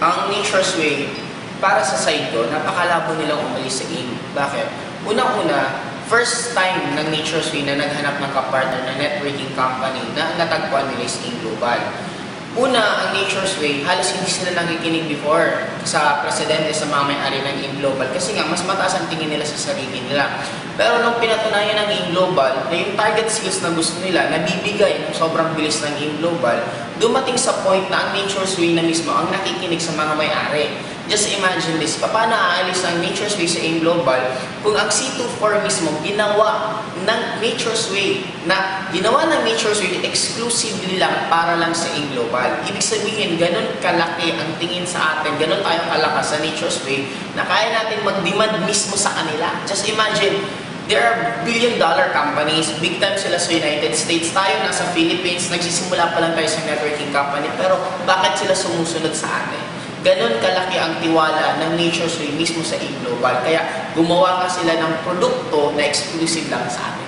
Ang Nature's Way, para sa side ko, napakalabo nilang umalis sa AIM. Bakit? Unang-una, first time ng Nature's Way na naghanap ng kapartner na networking company na natagpuan nila is AIM Global. Una, ang Nature's Way, halos hindi sila nakikinig before sa presidente, sa mga may-ari ng AIM Global kasi nga, mas mataas ang tingin nila sa sarili nila. Pero nung pinatunayan ng AIM Global na yung target skills na gusto nila, nabibigay ng sobrang bilis ng AIM Global, dumating sa point na ang Nature's Way na mismo ang nakikinig sa mga may-ari. Just imagine this, paano aalis ang Nature's Way sa AIM Global kung ang C24 mismo ginawa ng Nature's Way ng Nature's Way exclusively lang para lang sa AIM Global. Ibig sabihin, ganun kalaki ang tingin sa atin, ganun tayo kalakas sa Nature's Way na kaya natin mag-demand mismo sa kanila. Just imagine, there are billion-dollar companies, big time sila sa United States, tayo nasa Philippines, nagsisimula pa lang tayo sa networking company, pero bakit sila sumusunod sa atin? Ganon kalaki ang tiwala ng Nature's Way mismo sa AIM Global. Kaya gumawa nga sila ng produkto na exclusive lang sa atin.